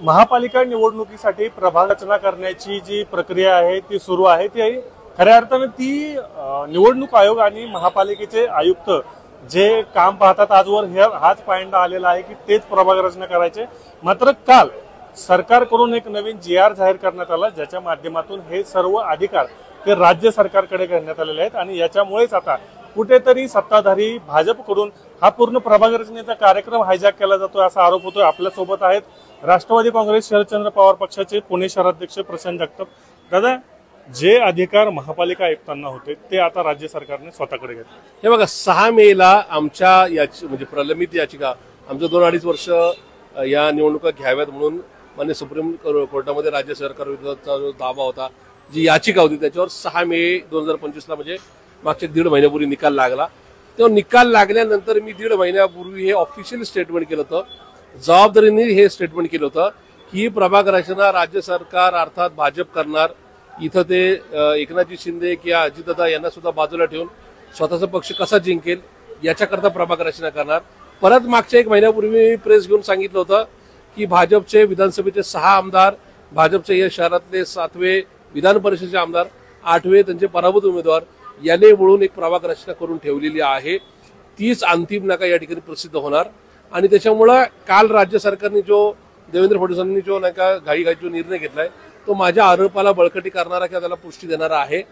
महापालिका निवडणुकीसाठी प्रभाग रचना करण्याची जी प्रक्रिया आहे ती सुरू आहे। ती खऱ्या अर्थाने ती निवडणूक आयोग आणि महापालिकेचे आयुक्त जे काम पाहतात आजवर हाच पॉइंट आलेला आहे की तेच प्रभाग रचना करायचे। मात्र काल सरकारकडून एक नवीन GR जाहीर करण्यात आला, ज्याच्या माध्यमातून हे सर्व अधिकार ते राज्य सरकारकडे करण्यात आलेले आहेत आणि याच्यामुळेच आता कुठेतरी सत्ताधारी भाजपकडून हा पूर्ण प्रभाग रचनेचा कार्यक्रम हायजॅक केला जातोय असा आरोप होतोय। आपल्या सोबत आहेत राष्ट्रवादी काँग्रेस शरदचंद्र पवार पक्षाचे पुणे शहराध्यक्ष प्रशांत जगताप। दादा, जे अधिकार महापालिका आयुक्तांना होते ते आता राज्य सरकारने स्वतःकडे घेतले। हे बघा, 6 मेला आमच्या म्हणजे प्रलंबित याचिका आमच्या 2-2.5 वर्ष या निवडणुका घ्याव्यात म्हणून मान्य सुप्रीम कोर्टामध्ये राज्य सरकार विरोधाचा जो दावा होता, जी याचिका होती, त्याच्यावर 6 मे 2025 म्हणजे मागच्या 1.5 महिन्यापूर्वी निकाल लागला। तेव्हा निकाल लागल्यानंतर मी 1.5 महिन्यापूर्वी हे ऑफिशियल स्टेटमेंट केलं होतं, जबाबदारीने हे स्टेटमेंट केलं होतं की प्रभाग रचना राज्य सरकार अर्थात भाजप करणार। इथं ते एकनाथजी शिंदे किंवा अजितदादा यांना सुद्धा बाजूला ठेवून स्वतःचा पक्ष कसा जिंकेल याच्याकरता प्रभाग रचना करणार। परत मागच्या 1 महिन्यापूर्वी प्रेस घेऊन सांगितलं होतं की भाजपचे विधानसभेचे 6 आमदार, भाजपचे या शहरातले 7वे विधान परिषदेचे आमदार, 8वे त्यांचे पराभूत उमेदवार याने मिळून एक प्रभाग रचना करून ठेवलेली आहे। तीच अंतिम नका या ठिकाणी प्रसिद्ध होणार आणि त्याच्यामुळे काल राज्य सरकारने जो देवेंद्र फडणवीसांनी जो नका घाईघाईत जो निर्णय घेतलाय तो माझ्या आरोपाला बळकटी करणारा किंवा त्याला पुष्टी देणारा आहे।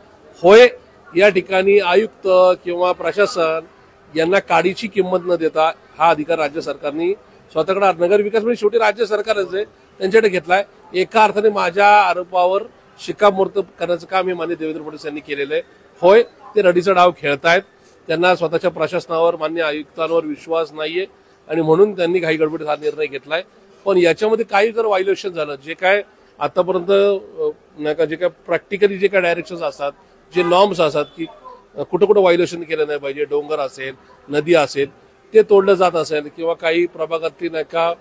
होय, या ठिकाणी आयुक्त किंवा प्रशासन यांना काडीची किंमत न देता हा अधिकार राज्य सरकारने स्वतःकडे नगर विकास म्हणजे शेवटी राज्य सरकारच आहे त्यांच्याकडे घेतलाय। एका अर्थाने माझ्या आरोपावर शिक्कामोर्तब करण्याचं काम हे मान्य देवेंद्र फडणवीस यांनी केलेलं आहे। होय, ते रडीचा डाव खेळतायत, त्यांना स्वतःच्या प्रशासनावर मान्य आयुक्तांवर विश्वास नाहीये आणि म्हणून त्यांनी घाई गडबडीत हा निर्णय घेतलाय। पण याच्यामध्ये काही जर व्हायोलेशन झालं, जे काय आतापर्यंत नाही का जे काय प्रॅक्टिकली जे काय डायरेक्शन्स असतात, जे नॉर्म्स असतात की कुठं कुठं व्हायोलेशन केलं नाही पाहिजे, डोंगर असेल, नदी असेल, ते तोडलं जात असेल किंवा काही प्रभागातली नाही का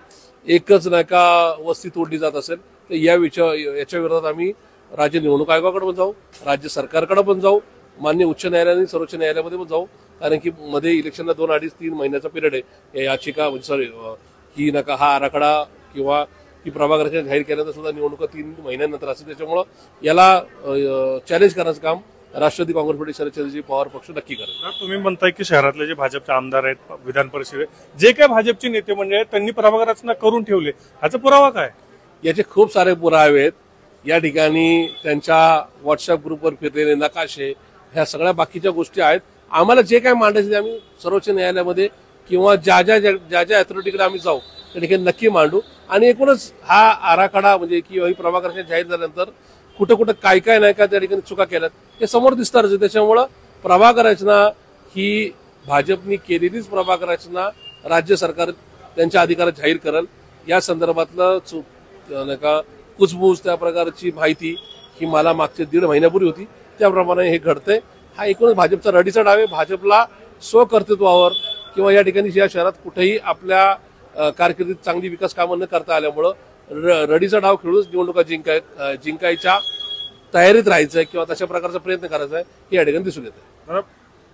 एकच नाही का वस्ती तोडली जात असेल तर याच्या विरोधात आम्ही राज्य निवडणूक आयोगाकडे पण जाऊ, राज्य सरकारकडे पण जाऊ, मान्य उच्च न्यायालयाने सर्वोच्च न्यायालयामध्ये पण जाऊ। कारण की मध्ये इलेक्शनला 2-2.5-3 महिन्याचा पिरियड आहे। याचिका सॉरी ही नका हा आराखडा किंवा ही प्रभाग रचना जाहीर केल्यानंतर सुद्धा निवडणुका 3 महिन्यानंतर असेल। त्याच्यामुळे याला चॅलेंज करण्याचं काम राष्ट्रवादी काँग्रेस पार्टी शरदचंद्रजी पवार पक्ष नक्की करेल। तुम्ही म्हणताय की शहरातले जे भाजपचे आमदार आहेत, विधान परिषदेत जे काही भाजपचे नेते मंडळी आहेत त्यांनी प्रभाग रचना करून ठेवले, याचा पुरावा काय? याचे खूप सारे पुरावे आहेत। या ठिकाणी त्यांच्या व्हॉट्सअप ग्रुपवर फिरलेले नकाशे, ह्या सगळ्या बाकीच्या गोष्टी आहेत। आम्हाला जे काय मांडायचे आम्ही सर्वोच्च न्यायालयामध्ये किंवा ज्या ज्या अथॉरिटीकडे आम्ही जाऊ त्या ठिकाणी नक्की मांडू आणि एकूणच हा आराखडा म्हणजे किंवा ही प्रभाग रचना जाहीर झाल्यानंतर कुठं कुठं काय काय नाही का त्या ठिकाणी चुका केल्यात हे समोर दिसणारच। त्याच्यामुळं प्रभाग रचना ही भाजपनी केलेलीच प्रभाग रचना राज्य सरकार त्यांच्या अधिकारात जाहीर करेल। या संदर्भातलं नाही का कुचबूज त्या प्रकारची माहिती ही मला मागच्या 1.5 महिन्यापूर्वी होती, त्याप्रमाणे हे घडतंय। हा एकूणच भाजपचा रडीचा डाव आहे। भाजपला स्वकर्तृत्वावर किंवा या ठिकाणी या शहरात कुठेही आपल्या कारकिर्दीत चांगली विकास कामं न करता आल्यामुळं रडीचा डाव खेळूनच निवडणुका जिंकायच्या तयारीत राहायचंय किंवा तशा प्रकारचा प्रयत्न करायचा आहे हे या ठिकाणी दिसून येतं।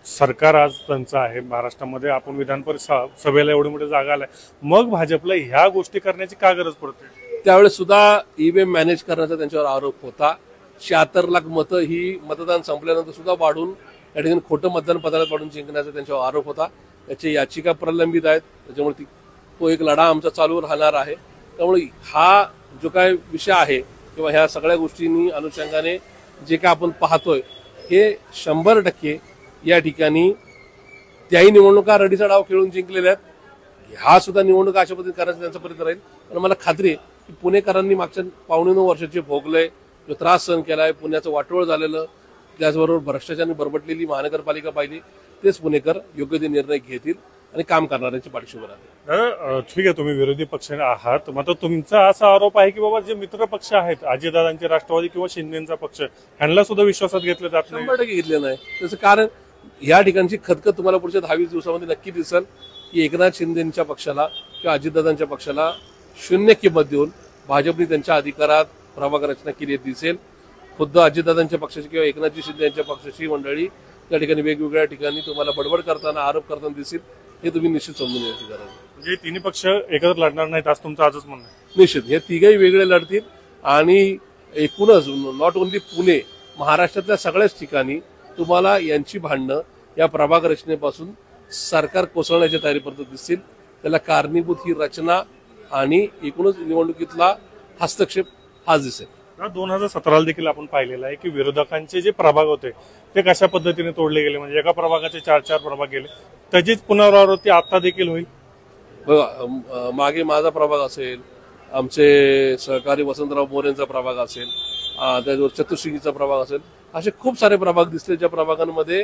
सरकार आज त्यांचं आहे महाराष्ट्रामध्ये, आपण विधान परिषद सभेला एवढी मोठी जागा आलाय, मग भाजपला ह्या गोष्टी करण्याची का गरज पडते? त्यावेळेस सुद्धा ईव्हीएम मॅनेज करण्याचा त्यांच्यावर आरोप होता। 76 लाख मतं ही मतदान संपल्यानंतर सुद्धा वाढून या ठिकाणी खोटं मतदान पत्रात वाढून जिंकण्याचा त्यांच्यावर आरोप होता। त्याची याचिका प्रलंबित आहेत, त्याच्यामुळे तो एक लढा आमचा चालू राहणार आहे। त्यामुळे हा जो काय विषय आहे किंवा ह्या सगळ्या गोष्टींनी अनुषंगाने जे काय आपण पाहतोय हे 100% या ठिकाणी त्याही निवडणुका रडीचा डाव खेळून जिंकलेल्या आहेत। हा सुद्धा निवडणुका अशा पद्धतीने करायचा त्यांचा प्रयत्न राहील। पण मला खात्री आहे की पुणेकरांनी मागच्या 9.5 वर्षाचे भोगलंय, जो त्रास सहन केलाय, पुण्याचं वाटोळ झालेलं, त्याचबरोबर भ्रष्टाचाराने बरबटलेली महानगरपालिका पाहिली, तेच पुणेकर योग्य ते निर्णय घेतील आणि काम करणाऱ्यांच्या पाठीशी उभे राहतील। ठीक आहे, तुम्ही विरोधी पक्ष आहात, मात्र तुमचा असा आरोप आहे की बाबा जे मित्र पक्ष आहेत अजितदादांचे राष्ट्रवादी किंवा शिंदेचा पक्ष ह्यांना सुद्धा विश्वासात घेतलं जात नाही? 100% घेतले नाही। त्याचं कारण या ठिकाणची खतखत तुम्हाला पुढच्या 10-20 दिवसामध्ये नक्की दिसेल की एकनाथ शिंदेच्या पक्षाला किंवा अजितदादांच्या पक्षाला 0 किंमत देऊन भाजपने त्यांच्या अधिकारात प्रभाग रचना केली दिसेल। खुद्द अजितदादांच्या पक्षाची किंवा एकनाथजी शिंदे यांच्या पक्षाची मंडळी त्या ठिकाणी वेगवेगळ्या ठिकाणी तुम्हाला बडबड करताना आरोप करताना दिसेल, हे तुम्ही निश्चित समजून घ्यायची गरज आहे। म्हणजे तिन्ही पक्ष एकत्र लढणार नाहीत असं तुमचं आजच म्हणणं आहे? निश्चित हे तिघही वेगळे लढतील आणि एकूणच नॉट ओन्ली पुणे, महाराष्ट्रातल्या सगळ्याच ठिकाणी तुम्हाला यांची भांडणं या प्रभाग रचनेपासून सरकार कोसळण्याच्या तयारीपर्यंत दिसतील. त्याला कारणीभूत ही रचना आणि एकूणच निवडणुकीतला हस्तक्षेप हाच दिसेल. 2017 देखील आपण पाहिलेलं आहे की विरोधकांचे जे प्रभाग होते ते कशा पद्धतीने तोडले गेले, म्हणजे एका प्रभागाचे 4-4 प्रभाग गेले. त्याचीच पुनरावृत्ती आता देखील होईल. बघा, मागे माझा प्रभाग असेल, आमचे सहकारी वसंतराव मोरेंचा प्रभाग असेल, त्याच्यावर चतुर्शिंगीचा प्रभाग असेल, असे खूप सारे प्रभाग दिसले ज्या प्रभागांमध्ये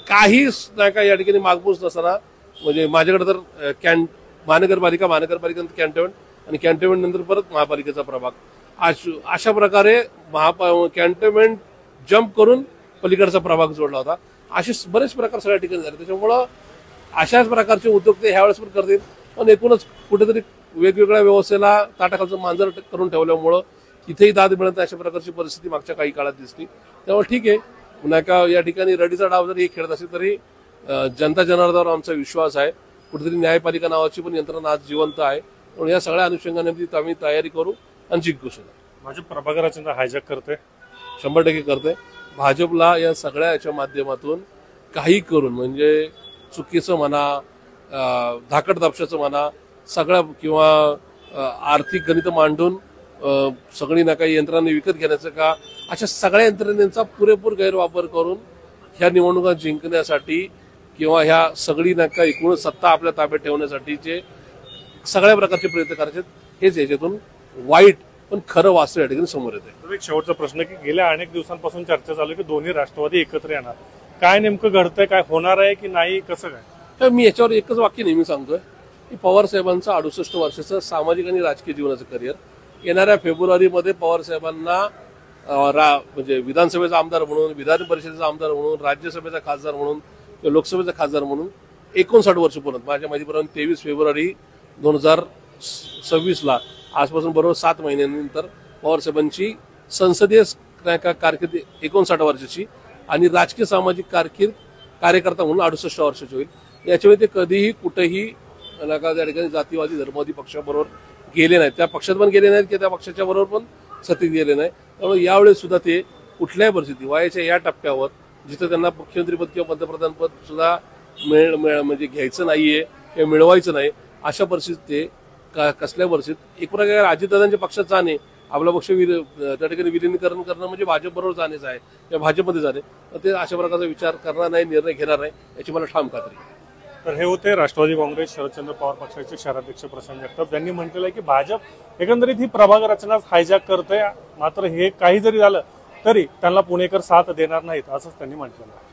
काहीच नाही का या ठिकाणी मागपूस नसताना, म्हणजे माझ्याकडे तर महानगरपालिका कॅन्टोन्मेंट आणि कॅन्टोन्मेंट नंतर परत महापालिकेचा प्रभाग, अशा प्रकारे कॅन्टोन्मेंट जम्प करून पलीकडचा प्रभाग जोडला होता. असे बरेच प्रकार सगळ्या ठिकाणी झाले. त्याच्यामुळं अशाच प्रकारचे उद्योग ते ह्यावेळेस पण करतील. पण एकूणच कुठेतरी वेगवेगळ्या व्यवस्थेला ताटाखालचं मांजर करून ठेवल्यामुळं तिथेही दाद मिळत अशा प्रकारची परिस्थिती मागच्या काही काळात दिसली. त्यामुळे ठीक आहे, पुन्हा का या ठिकाणी रडीचा डाव जरी खेळत असेल तरी जनता जनार्दनावर आमचा विश्वास आहे. कुठेतरी न्यायपालिका नावाची पण यंत्रणा आज जिवंत आहे. म्हणून या सगळ्या अनुषंगाने आम्ही तयारी करू आणि जिंकू सुद्धा. भाजप प्रभाग रचना हायजॅक करते, 100% करते. भाजपला या सगळ्या याच्या माध्यमातून काही करून, म्हणजे चुकीचं म्हणा, धाकटदापशाचं म्हणा, सगळ्या किंवा आर्थिक गणित मांडून सगळी ना काही यंत्रणा विकत घेण्याचं का, अशा सगळ्या यंत्रणेचा पुरेपूर गैरवापर करून ह्या निवडणुका जिंकण्यासाठी किंवा ह्या सगळी ना काही एकूण सत्ता आपल्या ताब्यात ठेवण्यासाठीचे सगळ्या प्रकारचे प्रयत्न करायचे. हेच याच्यातून वाईट पण खरं वास्तव या ठिकाणी समोर येते. एक शेवटचा प्रश्न की गेल्या अनेक दिवसांपासून चर्चा चालू की दोन्ही राष्ट्रवादी एकत्र येणार, काय नेमकं घडतंय, काय होणार आहे की नाही, कसं काय? तर मी याच्यावर एकच वाक्य नेहमी सांगतोय की पवार साहेबांचं 68 वर्षाचं सामाजिक आणि राजकीय जीवनाचं करिअर, येणाऱ्या फेब्रुवारीमध्ये पवार साहेबांना म्हणजे विधानसभेचा आमदार म्हणून, विधान परिषदेचा आमदार म्हणून, राज्यसभेचा खासदार म्हणून किंवा लोकसभेचा खासदार म्हणून 59 वर्ष पूर्ण. माझ्या माहितीप्रमाणे 23 फेब्रुवारी 2026 आजपासून बरोबर 7 महिन्यानंतर पवार साहेबांची संसदीय कारकीर्द 59 वर्षाची आणि राजकीय सामाजिक कारकीर्द कार्यकर्ता म्हणून 68 वर्षाची होईल. याच्यामुळे ते कधीही कुठेही त्या ठिकाणी जातीवादी धर्मवादी पक्षाबरोबर गेले नाहीत, त्या पक्षात पण गेले नाहीत किंवा त्या पक्षाच्या बरोबर पण सत्तेत गेले नाही. त्यामुळे यावेळेस सुद्धा ते कुठल्याही परिस्थिती वयाच्या या टप्प्यावर जिथं त्यांना मुख्यमंत्रीपद किंवा पंतप्रधान पद सुद्धा म्हणजे घ्यायचं नाहीये किंवा मिळवायचं नाही, अशा परिस्थितीत ते कसल्या परिस्थितीत एक प्रकारे अजितदादांच्या पक्षात जाणे, आपला पक्ष त्या ठिकाणी विलिनीकरण करणं म्हणजे भाजप बरोबर जाणेच आहे किंवा भाजपमध्ये जाणे, ते अशा प्रकारचा विचार करणार नाही, निर्णय घेणार नाही, याची मला ठाम खात्री आहे. तर हे होते राष्ट्रवादी काँग्रेस शरदचंद्र पवार पक्षाचे शहराध्यक्ष प्रशांत जगताप. त्यांनी म्हटलेलं आहे की भाजप एकंदरीत ही प्रभाग रचना हायजॅक करते, मात्र हे काही जरी झालं तरी त्यांना पुणेकर साथ देणार नाहीत असंच त्यांनी म्हटलेलं आहे.